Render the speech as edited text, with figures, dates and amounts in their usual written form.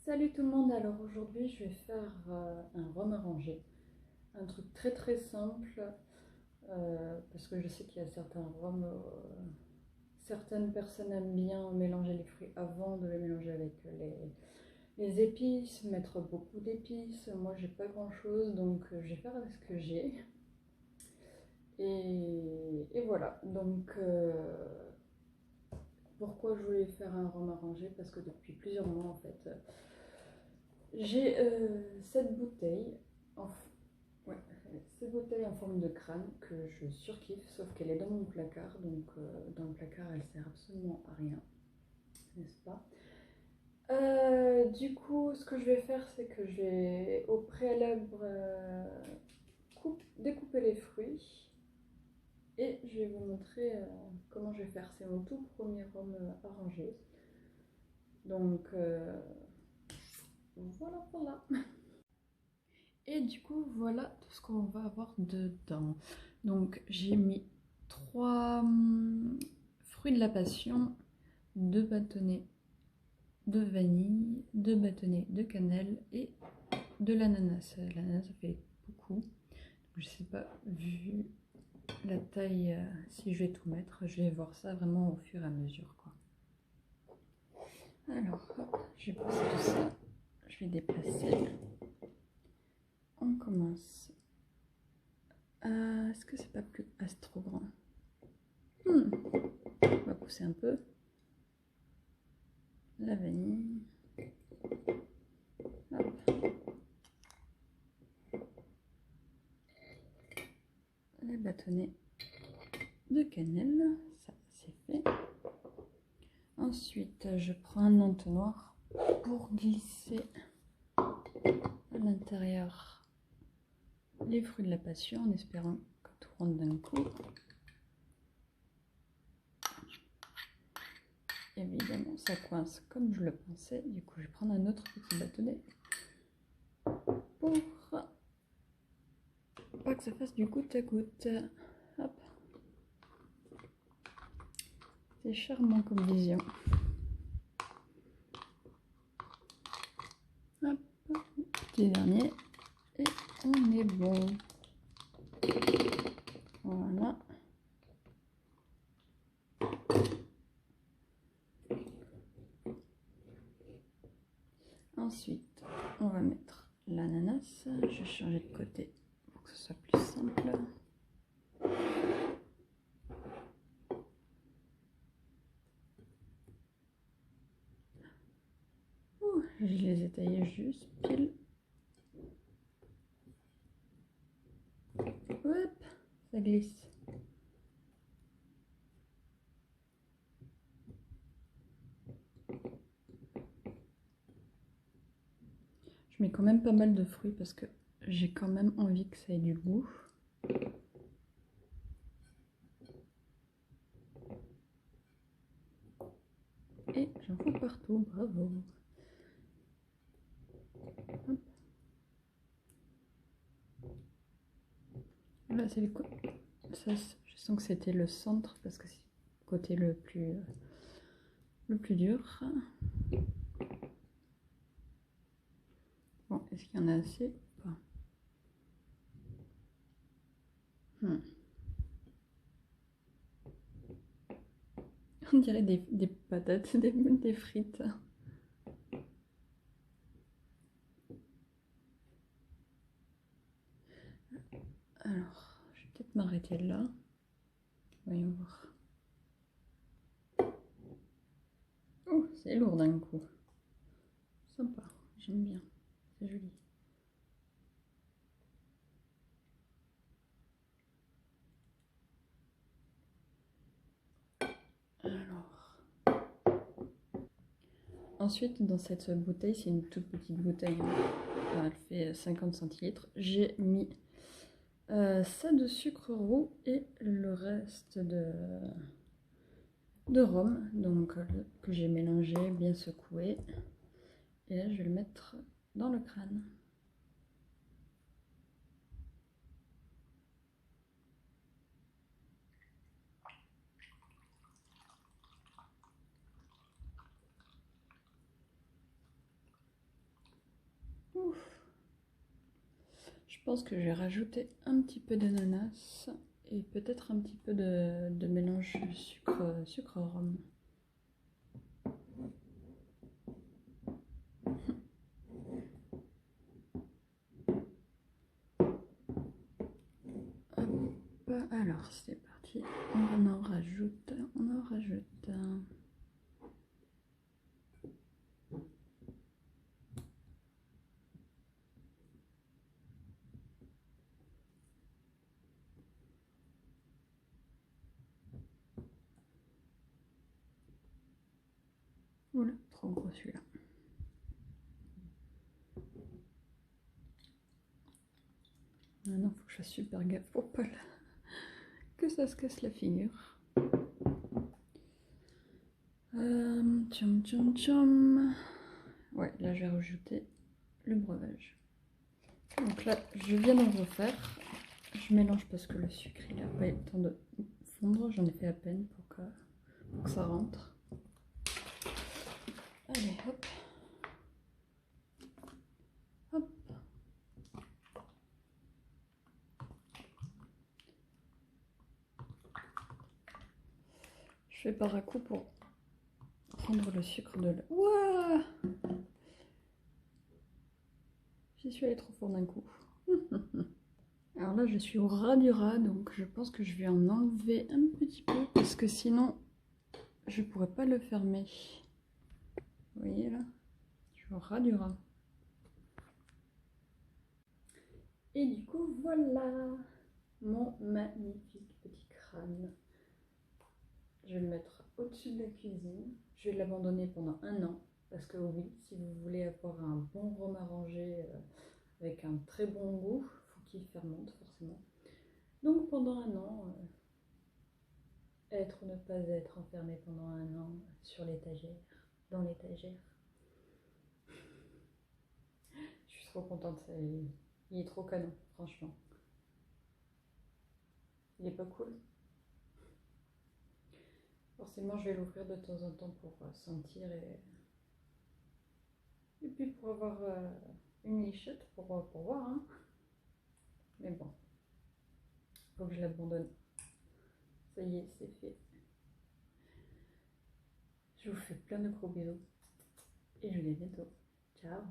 Salut tout le monde, alors aujourd'hui je vais faire un rhum arrangé, un truc très très simple parce que je sais qu'il y a certains rhums, certaines personnes aiment bien mélanger les fruits avant de les mélanger avec les épices, mettre beaucoup d'épices. Moi j'ai pas grand chose donc je vais faire avec ce que j'ai et voilà. Donc pourquoi je voulais faire un rhum arrangé? Parce que depuis plusieurs mois en fait j'ai cette bouteille en, ouais, cette bouteille en forme de crâne que je surkiffe, sauf qu'elle est dans mon placard, donc dans le placard elle sert absolument à rien, n'est-ce pas? Du coup, ce que je vais faire, c'est que je vais au préalable découper les fruits et je vais vous montrer comment je vais faire. C'est mon tout premier rhum arrangé. Donc voilà, voilà. Et du coup, voilà tout ce qu'on va avoir dedans. Donc, j'ai mis 3 fruits de la passion, 2 bâtonnets de vanille, 2 bâtonnets de cannelle et de l'ananas. L'ananas, ça fait beaucoup. Je sais pas, vu la taille, si je vais tout mettre, je vais voir ça vraiment au fur et à mesure, quoi. Alors, hop, je vais passer tout ça. Je vais déplacer. On commence. Est-ce que c'est pas plus... Ah, c'est trop grand. On va pousser un peu. La vanille. Hop. Les bâtonnets de cannelle. Ça, c'est fait. Ensuite, je prends un entonnoir pour glisser à l'intérieur les fruits de la passion en espérant que tout rentre d'un coup. Évidemment, ça coince comme je le pensais. Du coup, je vais prendre un autre petit bâtonnet pour pas que ça fasse du goutte à goutte. Hop. C'est charmant comme vision. Hop, petit dernier. Et on est bon. Voilà. Ensuite, on va mettre l'ananas. Je vais changer de côté pour que ce soit plus simple. Ouh, je les ai taillés juste pile. Hop, ça glisse. Je mets quand même pas mal de fruits parce que j'ai quand même envie que ça ait du goût. Et j'en fous partout, bravo. Hop. Là, c'est le côté. Ça, je sens que c'était le centre parce que c'est le côté le plus dur. Bon, est-ce qu'il y en a assez ou pas? On dirait des patates, des frites. Alors, je vais peut-être m'arrêter là. Voyons voir. Oh, c'est lourd d'un coup. Sympa, j'aime bien. C'est joli. Alors. Ensuite, dans cette bouteille, c'est une toute petite bouteille. Enfin, elle fait 50 centilitres. J'ai mis ça de sucre roux et le reste de rhum, donc que j'ai mélangé, bien secoué. Et là, je vais le mettre dans le crâne. pense que je vais rajouter un petit peu d'ananas et peut-être un petit peu de mélange sucre-rhum. Alors c'est parti, on en rajoute. Oula, trop gros celui-là. Maintenant, faut que je fasse super gaffe pour pas que ça se casse la figure. Tchum tchum tchum. Ouais, là je vais rajouter le breuvage. Donc là, je viens d'en refaire. Je mélange parce que le sucre il a pas eu le temps de fondre. J'en ai fait à peine pour que ça rentre. Allez, hop. Hop. Je fais par à coup pour prendre le sucre de l'eau. Ouah! J'y suis allée trop fort d'un coup. Alors là, je suis au ras du ras, donc je pense que je vais en enlever un petit peu parce que sinon, je pourrais pas le fermer. Vous voyez là? Je suis au ras du ras. Et du coup, voilà mon magnifique petit crâne. Je vais le mettre au-dessus de la cuisine. Je vais l'abandonner pendant 1 an. Parce que oui, si vous voulez avoir un bon rhum arrangé avec un très bon goût, il faut qu'il fermente forcément. Donc pendant 1 an, être ou ne pas être enfermé pendant 1 an sur l'étagère, dans l'étagère. Je suis trop contente, il est trop canon, franchement. Il est pas cool. Forcément, je vais l'ouvrir de temps en temps pour sentir et puis pour avoir une lichette pour voir. Hein. Mais bon, faut que je l'abandonne. Ça y est, c'est fait. Je vous fais plein de gros bisous et je vous dis à bientôt. Ciao.